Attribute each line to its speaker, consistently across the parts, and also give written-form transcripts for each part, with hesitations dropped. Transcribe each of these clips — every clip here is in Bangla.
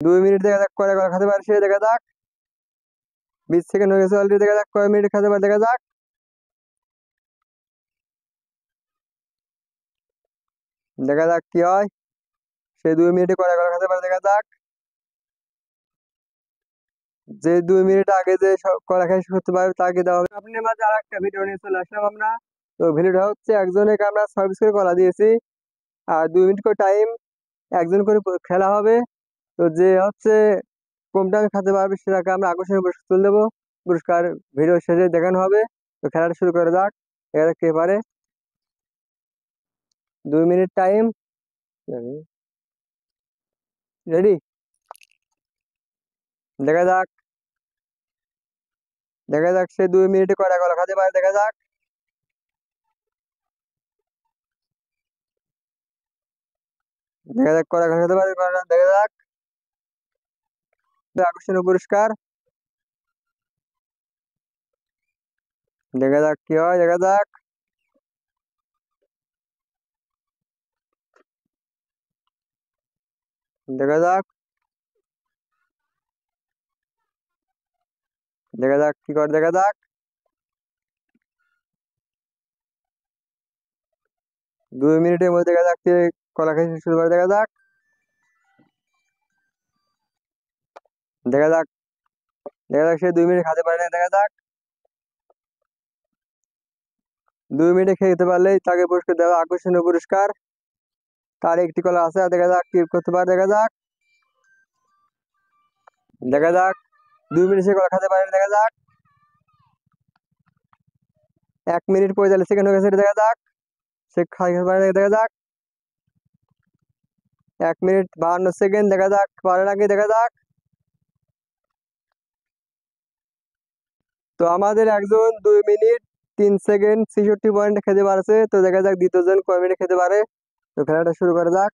Speaker 1: 2 মিনিট দেখা যাক কয়টা কলা খেতে পারে সে, দেখা যাক। 20 সেকেন্ড হয়ে গেছে অলরেডি, দেখা যাক কয় মিনিট খেতে পারে, দেখা যাক। দেখা যাক কি হয়, সে 2 মিনিটে কয়টা কলা খেতে পারে, দেখা যাক। যে 2 মিনিট আগে যে কলা খাই করতে পারবে তাকে দেওয়া হবে। আপনার মাঝে আর একটা ভিডিও নিয়ে চলে আসলাম আমরা। তো ভিডিওটা হচ্ছে একজনকে আমরা 6 পিস করে কলা দিয়েছি, আর 2 মিনিট করে টাইম, একজন করে খেলা হবে। তো যে হচ্ছে কোনটা আমি খেতে পারবে সেটাকে আমরা আকর্ষণীয় পুরস্কার তুলে দেবো। পুরস্কার ভিডিও শেষে দেখানো হবে। তো খেলাটা শুরু করে যাক, এরা কে পারে। 2 মিনিট টাইম, রেডি, দেখা যাক। দেখা যাক সে 2 মিনিটে কয়টা কলা খেতে পারে, দেখা যাক। দেখা যাক কয়টা কলা খেতে পারে, দেখা যাক। আকর্ষণীয় পুরস্কার, দেখা যাক কি হয়, দেখা যাক। দেখা যাক, দেখা যাক কি করে, দেখা যাক। 2 মিনিটের মধ্যে দেখা যাক কে কলা খাই শুরু করে, দেখা যাক। দেখা যাক, দেখা যাক সে 2 মিনিট খেতে পারে না, দেখা যাক। 2 মিনিটে খেতে পারলেই তাকে পুরস্কার দেওয়া, আকর্ষণীয় পুরস্কার। তার একটি কলা আছে, দেখা যাক কি করতে পারে, দেখা যাক। দেখা যাক 2 মিনিট সে কলা খেতে পারে না, দেখা যাক। 1 মিনিট 45 সেকেন্ড হয়ে গেছে, দেখা যাক। সে খেতে পারে না, দেখা যাক। 1 মিনিট 52 সেকেন্ড, দেখা যাক পারে নাকি, দেখা যাক। তো আমাদের একজন 2 মিনিট 3 সেকেন্ড 66 পয়েন্ট খেতে পারছে। তো দেখা যাক দ্বিতীয় জন কয় মিনিট খেতে পারে। তো খেলাটা শুরু করা যাক,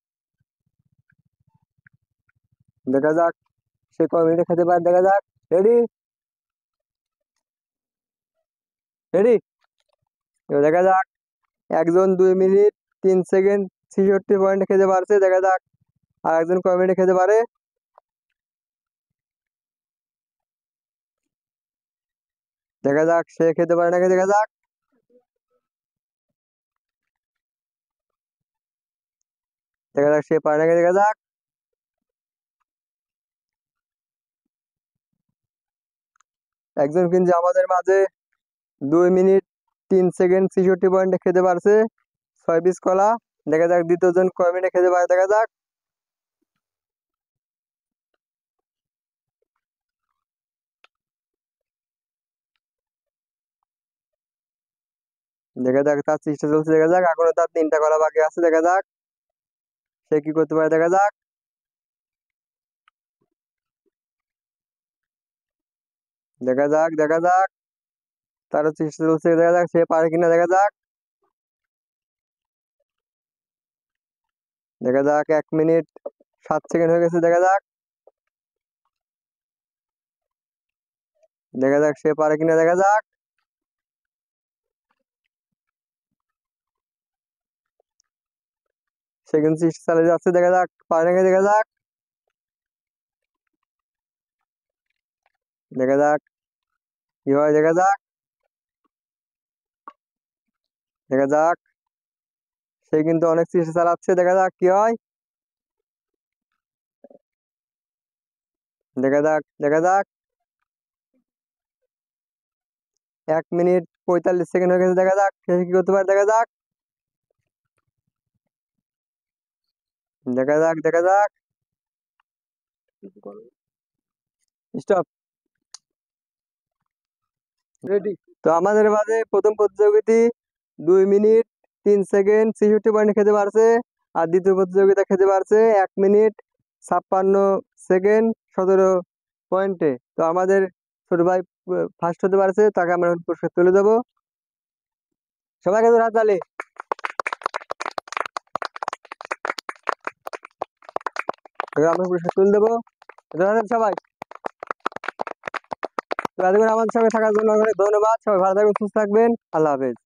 Speaker 1: দেখা যাক সে কয় মিনিটে খেতে পারে, দেখা যাক। রেডি, রেডি, দেখা যাক। একজন 2 মিনিট 3 সেকেন্ড 66 পয়েন্ট খেতে পারছে, দেখা যাক। আর একজন কয় মিনিটে খেতে পারে, দেখা যাক সে খেতে পারে নাকি, দেখা যাক। দেখা যাক সে পারে নাকি, দেখা যাক। একজন কিন্তু আমাদের মাঝে 2 মিনিট 3 সেকেন্ড 66 পয়েন্টে খেতে পারছে 6 পিস কলা। দেখা যাক দ্বিতীয় জন কয় মিনিটে খেতে পারে, দেখা যাক। দেখা যাক তার চেষ্টা চলছে, দেখা যাক। এখনো তার 3টা কলা বাকি আছে, দেখা যাক সে কি করতে পারে, দেখা যাক। দেখা যাক, দেখা যাক তারও চেষ্টা চলছে, দেখা যাক সে পারে কিনা, দেখা যাক। দেখা যাক 1 মিনিট 7 সেকেন্ড হয়ে গেছে, দেখা যাক। দেখা যাক সে পারে কিনা, দেখা যাক। সে কিন্তু চেষ্টা চালিয়ে যাচ্ছে, দেখা যাক পারে নাকি, দেখা যাক। দেখা যাক কি হয়, দেখা যাক। দেখা যাক সে কিন্তু অনেক চেষ্টা চালাচ্ছে, দেখা যাক কি হয়। দেখা যাক, দেখা যাক। 1 মিনিট 45 সেকেন্ড হয়ে গেছে, দেখা যাক সে কি করতে পারে, দেখা যাক। দেখা যাক, দেখা যাক। Stop, ready. তো আমাদের মাঝে প্রথম প্রতিযোগিতা 2 মিনিট 3 সেকেন্ড 66 পয়েন্ট খেতে পারছে। আর দ্বিতীয় প্রতিযোগিতা খেতে পারছে 1 মিনিট 56 সেকেন্ড 17 পয়েন্টে। তো আমাদের ছোট ভাই ফার্স্ট হতে পারছে, তাকে আমরা পুরস্কার তুলে দেবো। সবাইকে তো হাততালি। এবার আমরা পুরস্কার তুলে দেবো, ধন্যবাদ সবাই। তো এতক্ষণ আমাদের সঙ্গে থাকার জন্য অনেক ধন্যবাদ। সবাই ভালো থাকবেন, সুস্থ থাকবেন, আল্লাহ হাফেজ।